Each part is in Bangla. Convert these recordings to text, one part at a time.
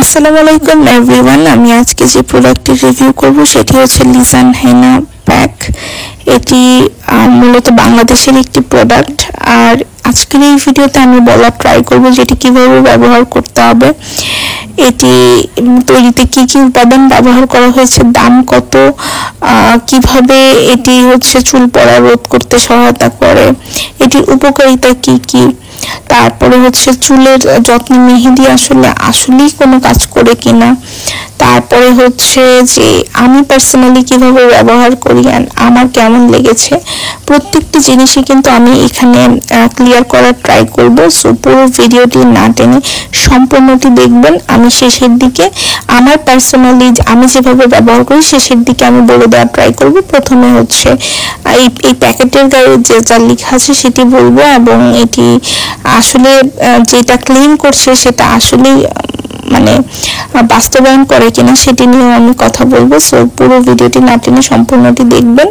আসসালামু আলাইকুম এভরিওয়ান। আমি আজকে যে প্রোডাক্টটি রিভিউ করব সেটি হচ্ছে লিজান হেনা প্যাক। এটি মূলত বাংলাদেশের একটি প্রোডাক্ট। আর আজকের এই ভিডিওতে আমি বলার ট্রাই করব যেটি কিভাবে ব্যবহার করতে হবে, এটি তৈরিতে কি কি উপাদান ব্যবহার করা হয়েছে, দাম কত, কিভাবে এটি হচ্ছে চুল পড়া রোধ করতে সহায়তা করে, এটির উপকারিতা কি কি, তারপরে হচ্ছে চুলের যত্নে মেহেদি আসলেই কোনো কাজ করে কিনা, তারপরে হচ্ছে যে আমি পার্সোনালি কিভাবে ব্যবহার করি আর আমার কেমন লেগেছে, প্রত্যেকটি জিনিসই কিন্তু আমি এখানে ক্লিয়ার করার ট্রাই করব। সো পুরো ভিডিওটি না টেনে সম্পূর্ণটি দেখবেন। আমি শেষের দিকে আমার পার্সোনালি আমি যেভাবে ব্যবহার করি শেষের দিকে আমি বলে দেওয়ার ট্রাই করব। প্রথমে হচ্ছে এই প্যাকেটের গায়ে যা লেখা আছে সেটি বলবো, এবং এটি আসলে যেটা ক্লেম করছে সেটা আসলেই মানে বাস্তবায়ন করে কিনা সেটি নিয়ে আমি কথা বলবো। সো পুরো ভিডিওটি না টেনে সম্পূর্ণটি দেখবেন।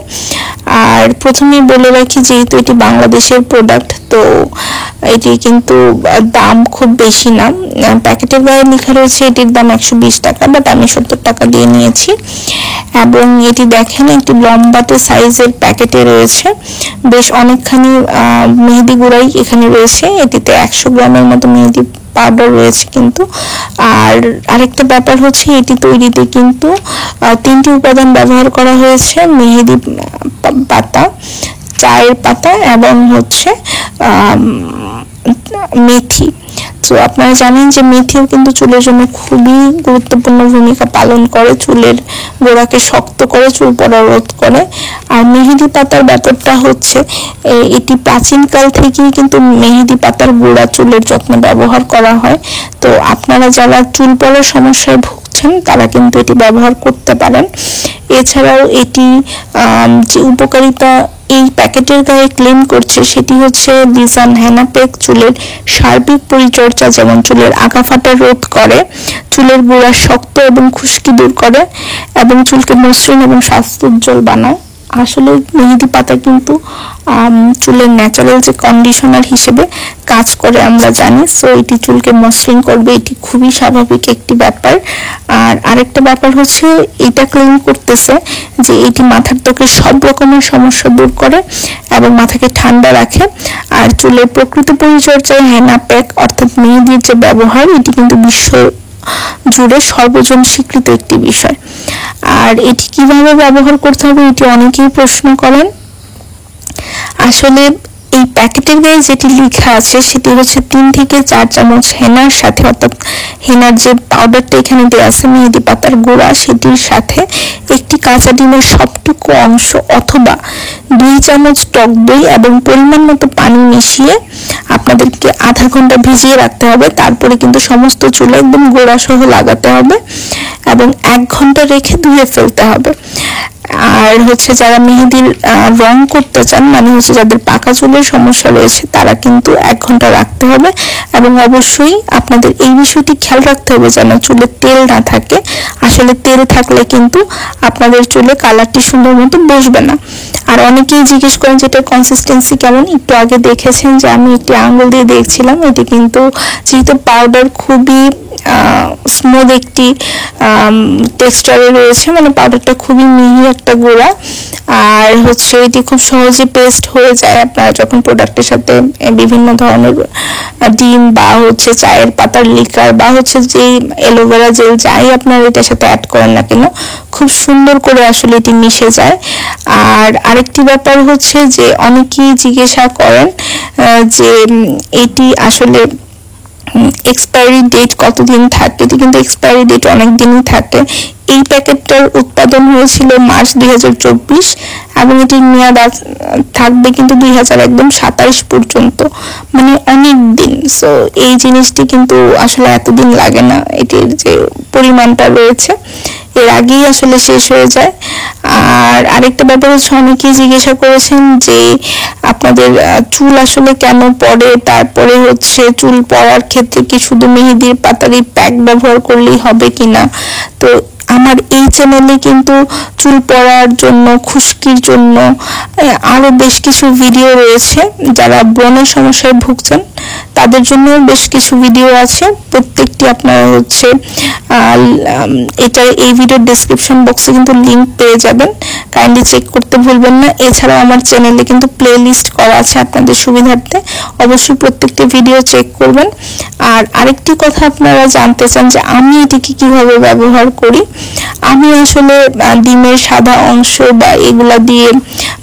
আর প্রথমেই বলে রাখি, যেহেতু এটি বাংলাদেশের প্রোডাক্ট, তো এটি কিন্তু দাম খুব বেশি না। প্যাকেটের গায়ে লেখা রয়েছে এটির দাম 120 টাকা, বাট আমি 70 টাকা দিয়ে নিয়েছি। এবং এটি দেখেন একটি লম্বাটে সাইজের প্যাকেটে রয়েছে, বেশ অনেকখানি মেহেদি গুঁড়াই এখানে রয়েছে। এটিতে 100 গ্রামের মতো মেহেদি পাউডার রয়েছে কিন্তু। আর আরেকটা ব্যাপার হচ্ছে এটি তৈরিতে কিন্তু 3টি উপাদান ব্যবহার করা হয়েছে: মেহেদি পাতা, চায়ের পাতা এবং হচ্ছে মেথি। তো আপনারা জানেন যে মেথিও কিন্তু চুলের জন্য খুবই গুরুত্বপূর্ণ ভূমিকা পালন করে, চুলের গোড়াকে শক্ত করে, চুল পড়া রোধ করে। আর মেহেদি পাতার ব্যাপারটা হচ্ছে এটি প্রাচীনকাল থেকেই কিন্তু মেহেদি পাতার গুঁড়া চুলের যত্নে ব্যবহার করা হয়। তো আপনারা যারা চুল পড়ার সমস্যায় ভুগছেন তারা কিন্তু এটি ব্যবহার করতে পারেন। এছাড়াও এটি যে উপকারিতা এই প্যাকেটের গায়ে ক্লেম করছে সেটি হচ্ছে লিজান হেনা প্যাক চুলের সার্বিক পরিচর্যা, যেমন চুলের আগা ফাটা রোধ করে, চুলের গোড়া শক্ত এবং খুশকি দূর করে, এবং চুলকে মসৃণ এবং স্বাস্থ্যোজ্জ্বল বানায়। আসলে মেহেদি পাতা কিন্তু চুলের ন্যাচারাল যে কন্ডিশনার হিসেবে কাজ করে আমরা জানি। সো এটি চুলকে মসৃণ করবে, এটি খুবই স্বাভাবিক একটি ব্যাপার। আর আরেকটা ব্যাপার হচ্ছে এটা ক্লেম করতেছে যে এটি মাথার ত্বকের সব রকমের সমস্যা দূর করে এবং মাথাকে ঠান্ডা রাখে। আর চুলের প্রকৃত পরিচর্যায় হেনা প্যাক অর্থাৎ মেহেদির যে ব্যবহার, এটি কিন্তু বিশ্ব জুড়ে সর্বজন স্বীকৃত একটি বিষয়। আর এটি কিভাবে ব্যবহার করতে হবে এটি অনেকেই প্রশ্ন করেন। আসলে এই প্যাকেটের গায়ে যেটি লেখা আছে সেটি হচ্ছে 3 থেকে 4 চামচ হেনার সাথে, অর্থাৎ হেনার যে পাউডারটা এখানে দেওয়া আছে মেহেদি পাতার গুঁড়া, সেটির সাথে একটি কাঁচা ডিমের সবটুকু অংশ অথবা 2 চামচ টক দই এবং পরিমাণ মতো পানি মিশিয়ে আপনাদেরকে আধা ঘন্টা ভিজিয়ে রাখতে হবে। তারপরে কিন্তু সমস্ত চুলে একদম গোড়া সহ লাগাতে হবে এবং 1 ঘন্টা রেখে ধুয়ে ফেলতে হবে। আর হচ্ছে যারা মেহেদির রং করতে চান, মানে হচ্ছে যাদের পাকা চুলের সমস্যা রয়েছে, তারা কিন্তু 1 ঘন্টা রাখতে হবে। এবং অবশ্যই আপনাদের এই বিষয়টি খেয়াল রাখতে হবে যেন চুলে তেল না থাকে। আসলে তেল থাকলে কিন্তু আপনাদের চুলে কালারটি সুন্দর মতো বসবে না। আর অনেকেই জিজ্ঞেস করেন যে এটার কনসিস্টেন্সি কেমন। একটু আগে দেখেছেন যে আমি একটি আঙ্গুল দিয়ে দেখছিলাম, এটি কিন্তু যেহেতু পাউডার খুবই স্মুথ একটি টেক্সচারে রয়েছে, মানে পাউডারটা খুবই মিহি একটা গুঁড়া। আর হচ্ছে এটি খুব সহজে পেস্ট হয়ে যায় আপনারা যখন প্রোডাক্টের সাথে বিভিন্ন ধরনের ডিম বা হচ্ছে চায়ের পাতার লিকার বা হচ্ছে যে অ্যালোভেরা জেল যাই আপনারা এটার সাথে অ্যাড করেন না কেন, খুব সুন্দর করে আসলে এটি মিশে যায়। আর আরেকটি ব্যাপার হচ্ছে যে অনেকেই জিজ্ঞাসা করেন যে এটি আসলে এক্সপায়ারি ডেট কতদিন থাকে। এটি কিন্তু এক্সপায়ারি ডেট অনেক দিনই থাকে। এই প্যাকেটটার উৎপাদন হয়েছিল মার্চ 2024 এবং এটির মেয়াদ থাকবে কিন্তু 2027 পর্যন্ত, মানে অনেক দিন। সো এই জিনিসটি কিন্তু আসলে এতদিন লাগে না, এটির যে পরিমাণটা রয়েছে এর আগেই আসলে শেষ হয়ে যায়। আর আরেকটা ব্যাপার হচ্ছে অনেকেই জিজ্ঞাসা করেছেন যে আপনাদের চুল আসলে কেন পড়ে, তারপরে হচ্ছে চুল পড়ার ক্ষেত্রে কি শুধু মেহেদির পাতারই প্যাক ব্যবহার করলেই হবে কিনা। তো আমার এই চ্যানেলে কিন্তু চুল পড়ার জন্য, খুশকির জন্য আরো বেশ কিছু ভিডিও রয়েছে। যারা ব্রণের সমস্যায় ভুগছেন তাদের জন্য বেশ কিছু ভিডিও আছে, প্রত্যেকটি আপনারা হচ্ছে এটা এই ভিডিওর ডেসক্রিপশন বক্সে কিন্তু লিংক পেয়ে যাবেন, কাইন্ডলি চেক করতে ভুলবেন না। এছাড়াও আমার চ্যানেলে কিন্তু প্লে লিস্ট করা আছে আপনাদের সুবিধার্থে, অবশ্যই প্রত্যেকটি ভিডিও চেক করবেন। আর আরেকটি কথা আপনারা জানতে চান যে আমি এটিকে কিভাবে ব্যবহার করি। আমি আসলে ডিমের সাদা অংশ বা এগুলা দিয়ে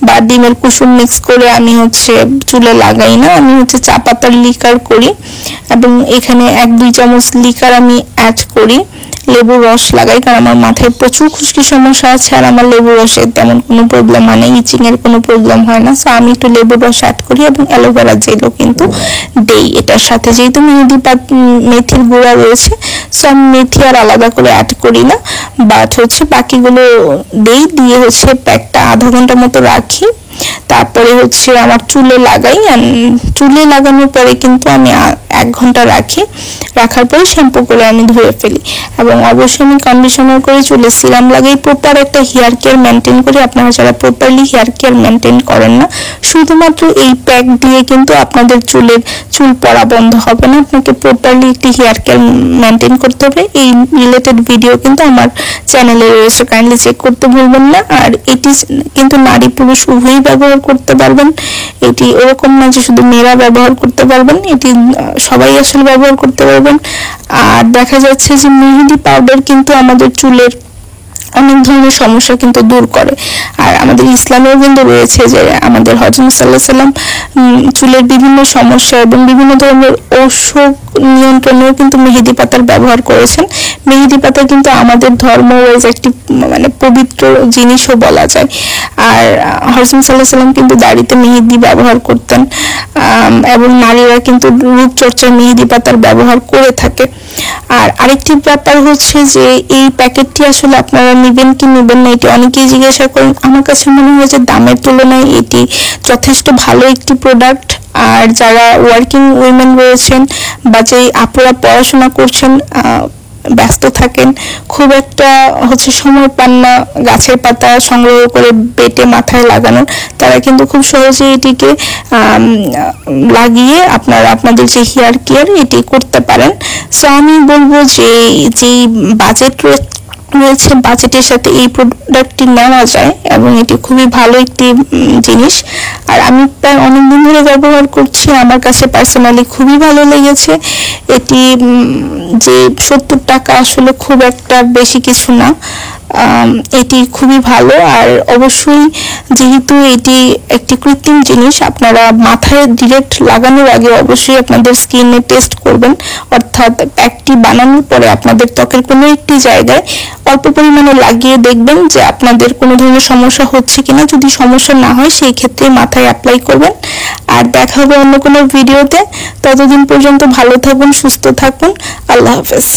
বা ডিমের কুসুম মিক্স করে আমি হচ্ছে চুলে লাগাই না, আমি হচ্ছে চা পাতার লিকার করি এবং এখানে 1-2 চামচ লিকার আমি অ্যাড করি, লেবুর রস লাগাই, কারণ আমার মাথায় প্রচুর খুশকি সমস্যা আছে আর আমার লেবুর রসে তেমন কোনো প্রবলেম হয় না, ইচিং এর কোনো প্রবলেম হয় না। সো আমি একটু লেবুর রস অ্যাড করি এবং অ্যালোভেরা জেলও কিন্তু দেই এটার সাথে, যেহেতু মেথির গুঁড়া রয়েছে। সো আমি মেথি আর আলাদা করে অ্যাড করি না, বাট হচ্ছে বাকিগুলো দেই, দিয়ে হচ্ছে প্যাকটা আধা ঘন্টা মতো রাখি। তারপরে হচ্ছে আমার চুলে লাগাই, চুলে লাগানোর পরে কিন্তু আমি 1 ঘন্টা রাখি, রাখার পরে শ্যাম্পু করে আমি ধুয়ে ফেলি এবং অবশ্যই আমি কন্ডিশনার করে চুলে সিরাম লাগাই, প্রপার একটা হেয়ার কেয়ার মেনটেন করি। আপনারা যারা প্রপারলি হেয়ার কেয়ার মেনটেন করেন না, শুধুমাত্র এই প্যাক দিয়ে কিন্তু আপনাদের চুল পড়া বন্ধ হবে না, আপনাকে প্রপারলি একটি হেয়ার কেয়ার মেনটেন করতে হবে। এই রিলেটেড ভিডিও কিন্তু আমার চ্যানেলে রয়েছে, কাইন্ডলি চেক করতে ভুলবেন না। আর এটি কিন্তু নারী পুরুষ উভয়ই ব্যবহার করতে পারবেন, এটি ওরকম না যে শুধু মেয়েরা ব্যবহার করতে পারবেন, এটি সবাই আসলে ব্যবহার করতে পারবেন। আর দেখা যাচ্ছে যে মেহেদি পাউডার কিন্তু আমাদের চুলের অনেক ধরনের সমস্যা কিন্তু দূর করে। আর আমাদের ইসলামেও কিন্তু রয়েছে যে আমাদের হযরত সাল্লাল্লাহু আলাইহি সাল্লাম চুলের বিভিন্ন সমস্যা এবং বিভিন্ন ধরনের অসুখ নিয়ন্ত্রণেও কিন্তু মেহেদি পাতার ব্যবহার করেছেন। মেহেদি পাতা কিন্তু আমাদের ধর্ম একটি মানে পবিত্র জিনিসও বলা যায়। আর হযরত সাল্লাল্লাহু আলাইহি সাল্লাম কিন্তু দাড়িতে মেহেদি ব্যবহার করতেন এবং নারীরা কিন্তু রূপচর্চায় মেহেদি পাতার ব্যবহার করে থাকে। আর আরেকটি ব্যাপার হচ্ছে যে এই প্যাকেটটি আসলে আপনারা নেবেন কি নেবেন না, এটি অনেকেই জিজ্ঞাসা করেন। আমার কাছে মনে হয় যে দামের তুলনায় এটি যথেষ্ট ভালো একটি প্রোডাক্ট। আর যারা ওয়ার্কিং উইমেন রয়েছেন বা যে আপুরা পড়াশোনা করছেন, ব্যস্ত থাকেন, খুব একটা হচ্ছে সময় পান না গাছের পাতা সংগ্রহ করে বেটে মাথায় লাগানোর, তারা কিন্তু খুব সহজে এটিকে লাগিয়ে আপনারা আপনাদের যে হেয়ার কেয়ার এটি করতে পারেন। সো আমি বলবো যে যেই বাজেট রয়েছে, বাজেটের সাথে এই প্রোডাক্টটি নেওয়া যায় এবং এটি খুবই ভালো একটি জিনিস। আর আমি প্রায় অনেকদিন ধরে ব্যবহার করছি, আমার কাছে পার্সোনালি খুবই ভালো লেগেছে। এটি যে 70 টাকা আসলে খুব একটা বেশি কিছু না, এটি খুবই ভালো। আর অবশ্যই যেহেতু এটি একটি কৃত্রিম জিনিস, আপনারা মাথায় ডিরেক্ট লাগানোর আগে অবশ্যই আপনাদের স্কিনে টেস্ট করবেন, অর্থাৎ প্যাকটি বানানোর পরে আপনাদের ত্বকের কোনো একটি জায়গায় অল্প পরিমাণে লাগিয়ে দেখবেন যে আপনাদের কোনো ধরনের সমস্যা হচ্ছে কিনা। যদি সমস্যা না হয় সেই ক্ষেত্রে মাথায় অ্যাপ্লাই করবেন। আর দেখা হবে অন্য কোনো ভিডিওতে, ততদিন পর্যন্ত ভালো থাকুন, সুস্থ থাকুন, আল্লাহ হাফেজ।